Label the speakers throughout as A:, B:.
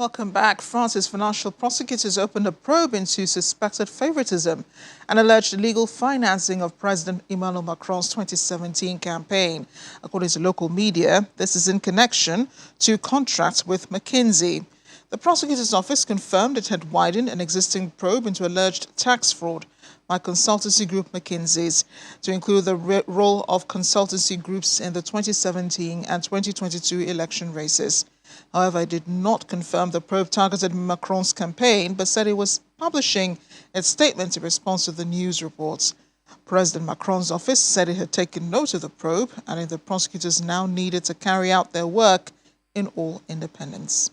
A: Welcome back. France's financial prosecutors opened a probe into suspected favoritism and alleged illegal financing of President Emmanuel Macron's 2017 campaign. According to local media, this is in connection to contracts with McKinsey. The prosecutor's office confirmed it had widened an existing probe into alleged tax fraud by consultancy group McKinsey's to include the role of consultancy groups in the 2017 and 2022 election races. However, it did not confirm the probe targeted Macron's campaign, but said it was publishing its statement in response to the news reports. President Macron's office said it had taken note of the probe, and the prosecutors now needed to carry out their work in all independence.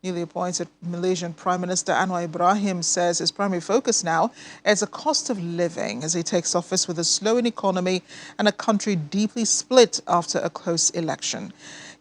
A: Newly appointed Malaysian Prime Minister Anwar Ibrahim says his primary focus now is the cost of living as he takes office with a slowing economy and a country deeply split after a close election.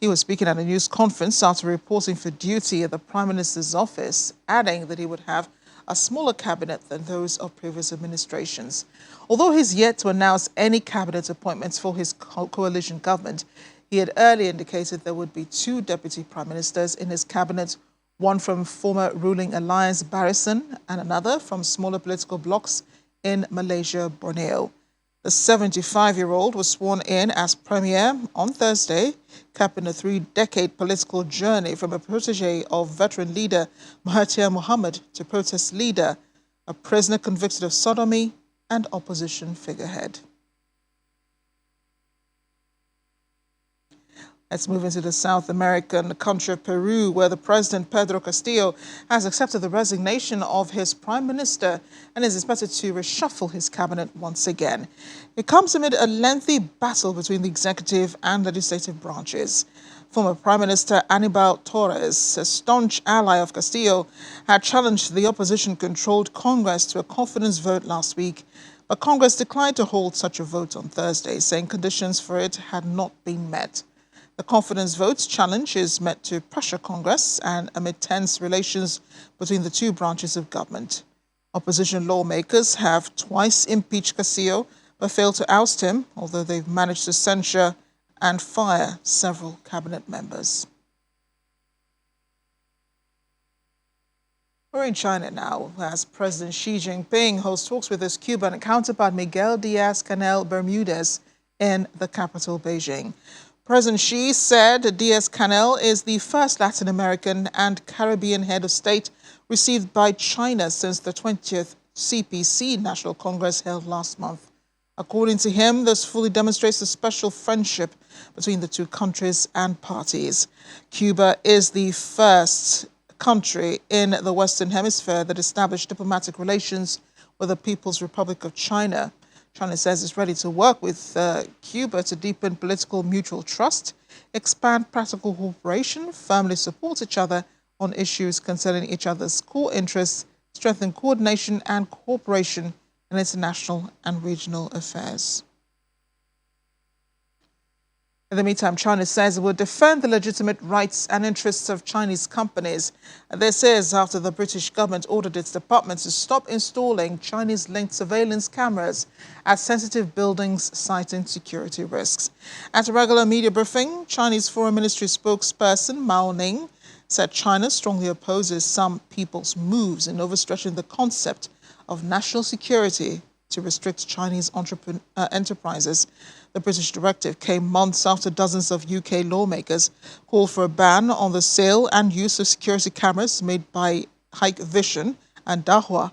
A: He was speaking at a news conference after reporting for duty at the Prime Minister's office, adding that he would have a smaller cabinet than those of previous administrations. Although he's yet to announce any cabinet appointments for his coalition government, he had earlier indicated there would be 2 deputy prime ministers in his cabinet, one from former ruling alliance Barisan and another from smaller political blocs in Malaysia, Borneo. The 75-year-old was sworn in as premier on Thursday, capping a 3-decade political journey from a protege of veteran leader Mahathir Mohamad to protest leader, a prisoner convicted of sodomy, and opposition figurehead. Let's move into the South American country of Peru, where the president, Pedro Castillo, has accepted the resignation of his prime minister and is expected to reshuffle his cabinet once again. It comes amid a lengthy battle between the executive and legislative branches. Former Prime Minister Aníbal Torres, a staunch ally of Castillo, had challenged the opposition-controlled Congress to a confidence vote last week, but Congress declined to hold such a vote on Thursday, saying conditions for it had not been met. The confidence vote's challenge is meant to pressure Congress and amid tense relations between the 2 branches of government. Opposition lawmakers have twice impeached Castillo but failed to oust him, although they've managed to censure and fire several cabinet members. We're in China now, as President Xi Jinping hosts talks with his Cuban counterpart Miguel Díaz-Canel Bermudez in the capital, Beijing. President Xi said Díaz-Canel is the first Latin American and Caribbean head of state received by China since the 20th CPC National Congress held last month. According to him, this fully demonstrates the special friendship between the 2 countries and parties. Cuba is the first country in the Western Hemisphere that established diplomatic relations with the People's Republic of China. China says it's ready to work with Cuba to deepen political mutual trust, expand practical cooperation, firmly support each other on issues concerning each other's core interests, strengthen coordination and cooperation in international and regional affairs. In the meantime, China says it will defend the legitimate rights and interests of Chinese companies. This is after the British government ordered its department to stop installing Chinese-linked surveillance cameras at sensitive buildings, citing security risks. At a regular media briefing, Chinese Foreign Ministry spokesperson Mao Ning said China strongly opposes some people's moves in overstretching the concept of national security to restrict Chinese enterprises. The British directive came months after dozens of UK lawmakers called for a ban on the sale and use of security cameras made by Hikvision and Dahua,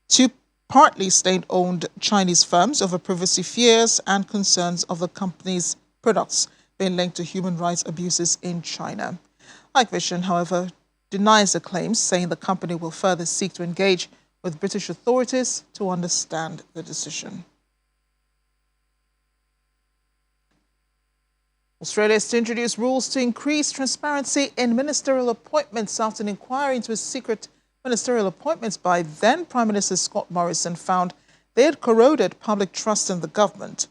A: 2 partly state-owned Chinese firms, over privacy fears and concerns of the company's products being linked to human rights abuses in China. Hikvision, however, denies the claims, saying the company will further seek to engage with British authorities to understand the decision. Australia is to introduce rules to increase transparency in ministerial appointments after an inquiry into secret ministerial appointments by then Prime Minister Scott Morrison found they had corroded public trust in the government.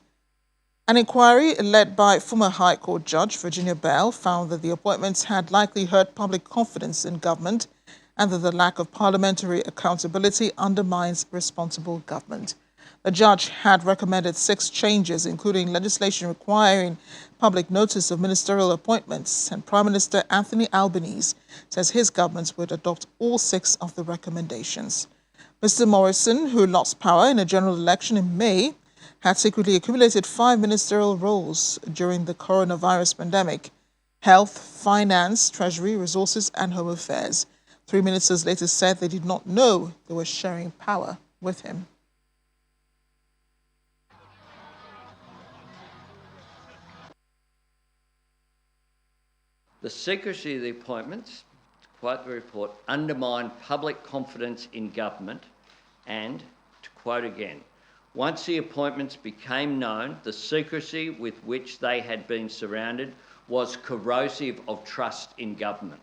A: An inquiry led by former High Court Judge Virginia Bell found that the appointments had likely hurt public confidence in government and that the lack of parliamentary accountability undermines responsible government. The judge had recommended 6 changes, including legislation requiring public notice of ministerial appointments, and Prime Minister Anthony Albanese says his government would adopt all 6 of the recommendations. Mr. Morrison, who lost power in a general election in May, had secretly accumulated 5 ministerial roles during the coronavirus pandemic: Health, Finance, Treasury, Resources and Home Affairs. 3 ministers later said they did not know they were sharing power with him.
B: The secrecy of the appointments, to quote the report, undermined public confidence in government and, to quote again, once the appointments became known, the secrecy with which they had been surrounded was corrosive of trust in government.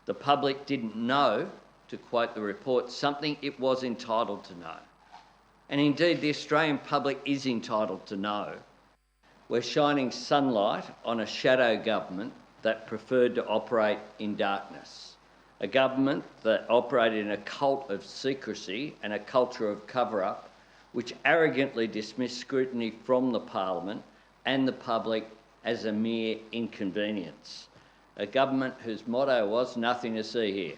B: The public didn't know, to quote the report, something it was entitled to know. And indeed, the Australian public is entitled to know. We're shining sunlight on a shadow government that preferred to operate in darkness, a government that operated in a cult of secrecy and a culture of cover-up, which arrogantly dismissed scrutiny from the Parliament and the public as a mere inconvenience, a government whose motto was nothing to see here.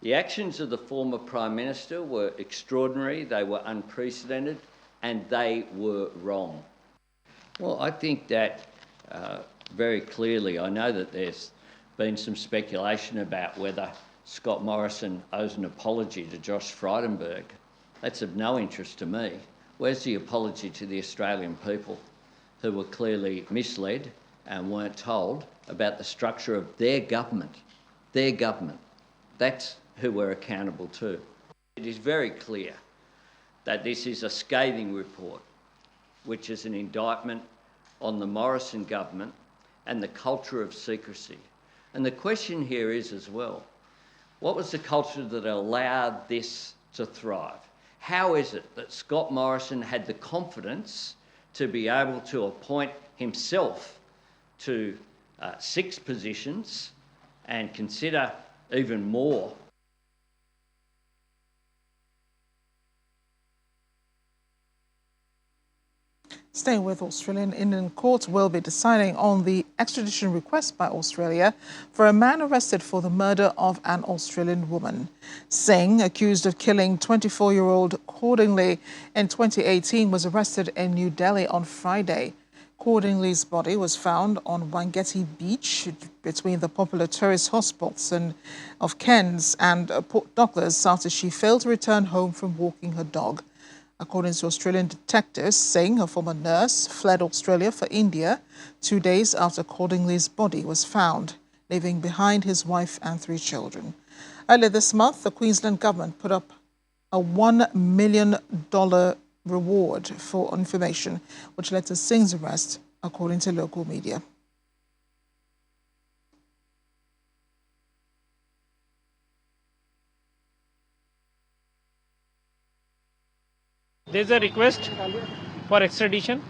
B: The actions of the former Prime Minister were extraordinary, they were unprecedented, and they were wrong. Well, I think that very clearly, I know that there's been some speculation about whether Scott Morrison owes an apology to Josh Frydenberg. That's of no interest to me. Where's the apology to the Australian people who were clearly misled and weren't told about the structure of their government? Their government. That's who we're accountable to. It is very clear that this is a scathing report, which is an indictment on the Morrison government and the culture of secrecy. And the question here is as well, what was the culture that allowed this to thrive? How is it that Scott Morrison had the confidence to be able to appoint himself to 6 positions and consider even more?
A: Staying with Australian Indian courts will be deciding on the extradition request by Australia for a man arrested for the murder of an Australian woman. Singh, accused of killing 24-year-old Cordingley in 2018, was arrested in New Delhi on Friday. Cordingley's body was found on Wangeti Beach between the popular tourist hotspots of Cairns and Port Douglas after she failed to return home from walking her dog. According to Australian detectives, Singh, a former nurse, fled Australia for India 2 days after Cordingley's body was found, leaving behind his wife and 3 children. Earlier this month, the Queensland government put up a $1 million reward for information, which led to Singh's arrest, according to local media.
C: There's a request for extradition.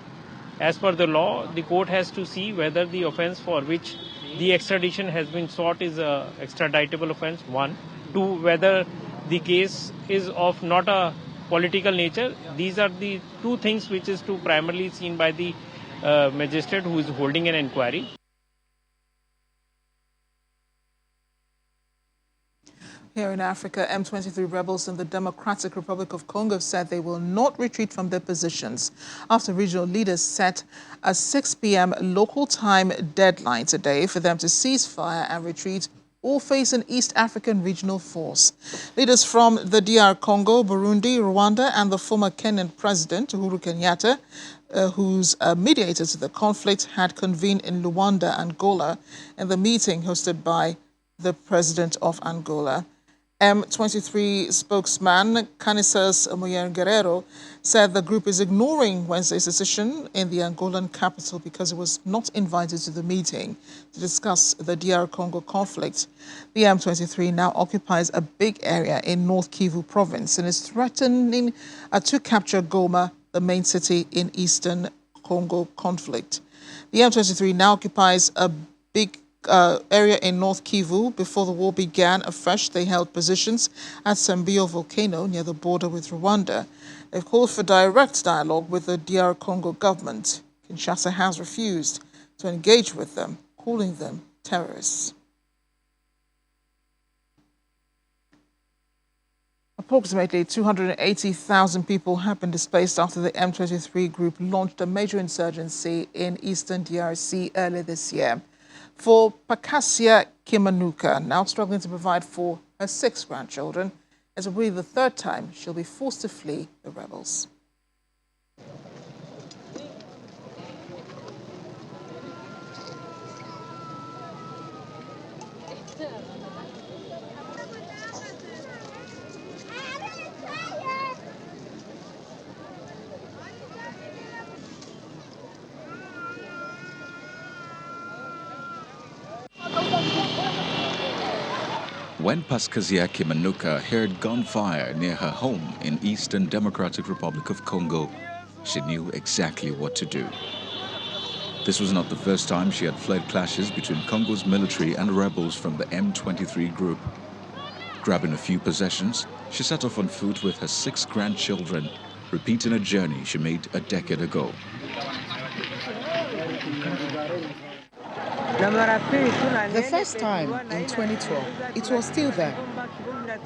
C: As per the law, the court has to see whether the offence for which the extradition has been sought is a extraditable offence, 1. 2, whether the case is of not a political nature. These are the 2 things which is to primarily seen by the magistrate who is holding an inquiry.
A: Here in Africa, M23 rebels in the Democratic Republic of Congo said they will not retreat from their positions after regional leaders set a 6 p.m. local time deadline today for them to cease fire and retreat or face an East African regional force. Leaders from the DR Congo, Burundi, Rwanda and the former Kenyan President Uhuru Kenyatta, who's a mediator to the conflict, had convened in Luanda, Angola, in the meeting hosted by the President of Angola. M23 spokesman Canissas Guerrero said the group is ignoring Wednesday's decision in the Angolan capital because it was not invited to the meeting to discuss the DR Congo conflict. The M23 now occupies a big area in North Kivu province and is threatening to capture Goma, the main city in eastern Congo conflict. The M23 now occupies a big area in North Kivu. Before the war began afresh, they held positions at Sambio volcano near the border with Rwanda. They've called for direct dialogue with the DR Congo government. Kinshasa has refused to engage with them, calling them terrorists. Approximately 280,000 people have been displaced after the M23 group launched a major insurgency in eastern DRC earlier this year. For Pakasia Kimanuka, now struggling to provide for her 6 grandchildren, it will be the 3rd time she'll be forced to flee the rebels.
D: When Paskazia Kimanuka heard gunfire near her home in Eastern Democratic Republic of Congo, she knew exactly what to do. This was not the first time she had fled clashes between Congo's military and rebels from the M23 group. Grabbing a few possessions, she set off on foot with her 6 grandchildren, repeating a journey she made a decade ago.
E: The first time, in 2012, it was still there.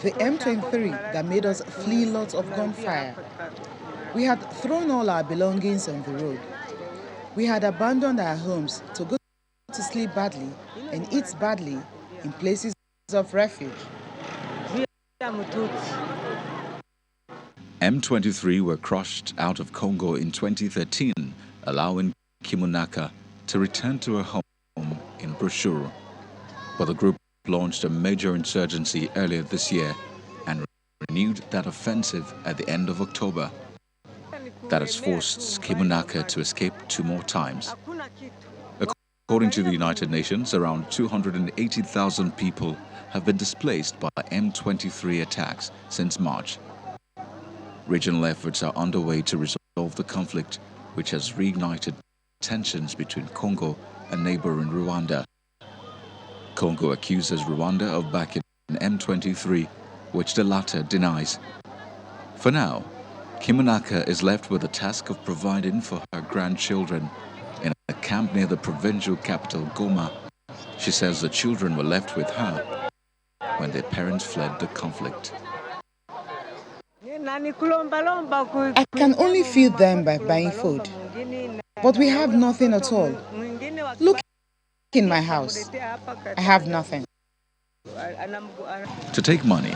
E: The M23 that made us flee lots of gunfire. We had thrown all our belongings on the road. We had abandoned our homes to go to sleep badly and eat badly in places of refuge.
D: M23 were crushed out of Congo in 2013, allowing Kimunaka to return to her home in Brushuru. But the group launched a major insurgency earlier this year and renewed that offensive at the end of October. That has forced Kimunaka to escape 2 more times. According to the United Nations, around 280,000 people have been displaced by M23 attacks since March. Regional efforts are underway to resolve the conflict, which has reignited tensions between Congo and neighboring Rwanda. Congo accuses Rwanda of backing M23, which the latter denies. For now, Kimunaka is left with the task of providing for her grandchildren in a camp near the provincial capital, Goma. She says the children were left with her when their parents fled the conflict.
E: I can only feed them by buying food. But we have nothing at all. Look in my house. I have nothing.
D: To take money,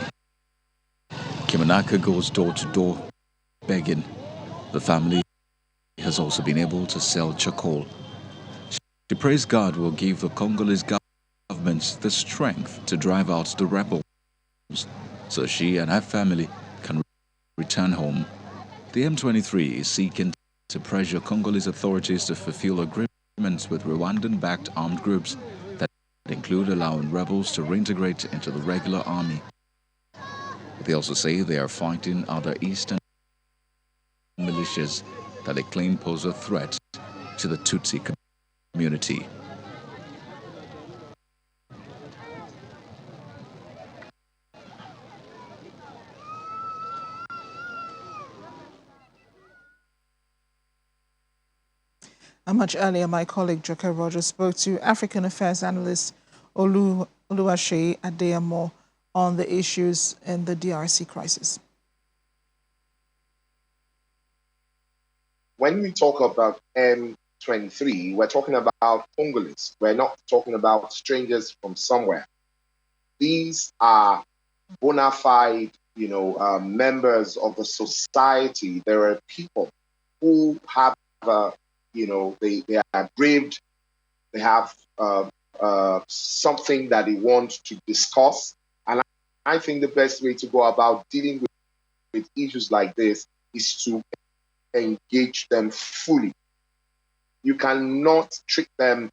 D: Kimunaka goes door to door begging. The family has also been able to sell charcoal. She prays God will give the Congolese government the strength to drive out the rebels so she and her family can return home. The M23 is seeking to pressure Congolese authorities to fulfill agreements with Rwandan-backed armed groups that include allowing rebels to reintegrate into the regular army. They also say they are fighting other eastern militias that they claim pose a threat to the Tutsi community.
A: Much earlier, my colleague Joke Rogers spoke to African Affairs analyst Oluwaseyi Adeyemo on the issues in the DRC crisis.
F: When we talk about M23, we're talking about Congolese. We're not talking about strangers from somewhere. These are bona fide, members of the society. There are people who have they are braved, they have something that they want to discuss. And I think the best way to go about dealing with issues like this is to engage them fully. You cannot treat them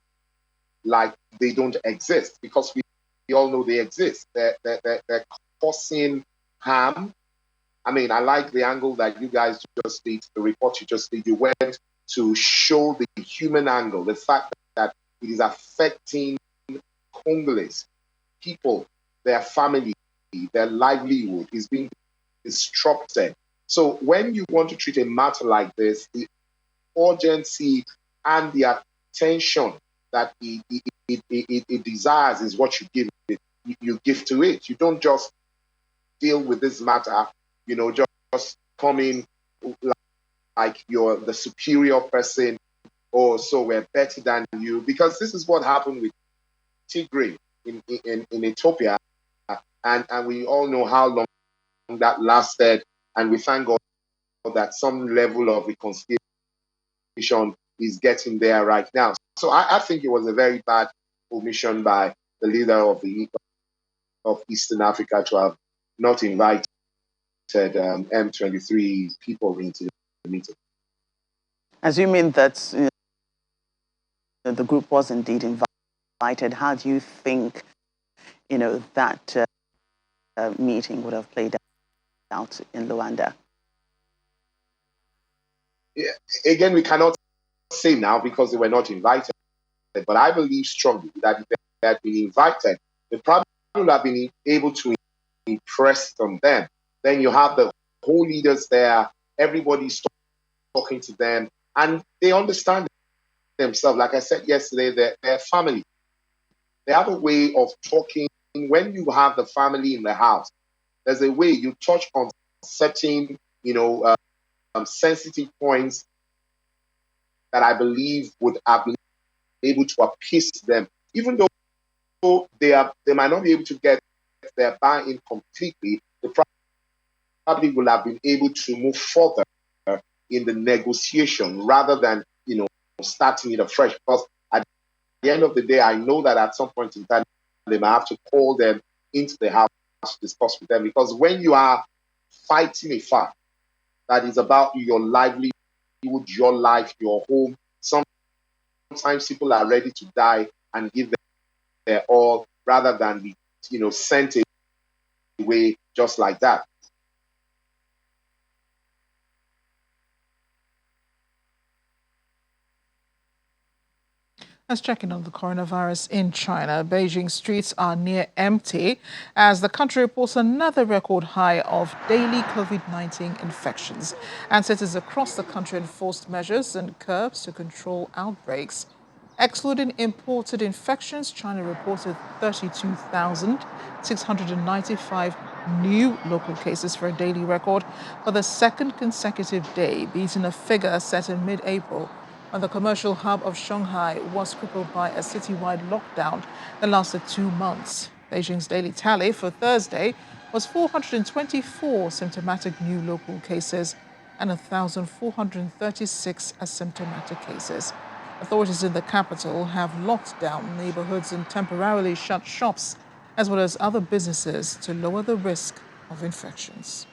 F: like they don't exist, because we all know they exist. They're causing harm. I mean, I like the angle that you guys just did, the report you just did. You went to show the human angle, the fact that it is affecting Congolese people, their family, their livelihood is being disrupted So when you want to treat a matter like this, the urgency and the attention that it desires is what you give it. You give to it. You don't just deal with this matter, just come in like you're the superior person, or so we're better than you. Because this is what happened with Tigray in Ethiopia, and we all know how long that lasted, and we thank God that some level of reconciliation is getting there right now. So I think it was a very bad omission by the leader of Eastern Africa to have not invited M23 people into the meeting.
G: Assuming that the group was indeed invited, how do you think that meeting would have played out in Luanda?
F: Yeah, again, we cannot say now because they were not invited, but I believe strongly that if they had been invited, they probably would have been able to impress on them. Then you have the whole leaders there, everybody's talking to them, and they understand themselves. Like I said yesterday, they're family. They have a way of talking. When you have the family in the house, there's a way you touch on certain, sensitive points that I believe would have been able to appease them, even though they might not be able to get their buy-in completely. They probably will have been able to move further in the negotiation rather than starting it afresh. Because at the end of the day, I know that at some point in time they might have to call them into the house to discuss with them. Because when you are fighting a fight that is about your livelihood, your life, your home, sometimes people are ready to die and give their all rather than be sent away just like that.
A: Let's check in on the coronavirus in China. Beijing streets are near empty as the country reports another record high of daily COVID-19 infections. And cities across the country enforced measures and curbs to control outbreaks. Excluding imported infections, China reported 32,695 new local cases for a daily record for the second consecutive day, beating a figure set in mid-April when the commercial hub of Shanghai was crippled by a citywide lockdown that lasted 2 months. Beijing's daily tally for Thursday was 424 symptomatic new local cases and 1,436 asymptomatic cases. Authorities in the capital have locked down neighborhoods and temporarily shut shops, as well as other businesses, to lower the risk of infections.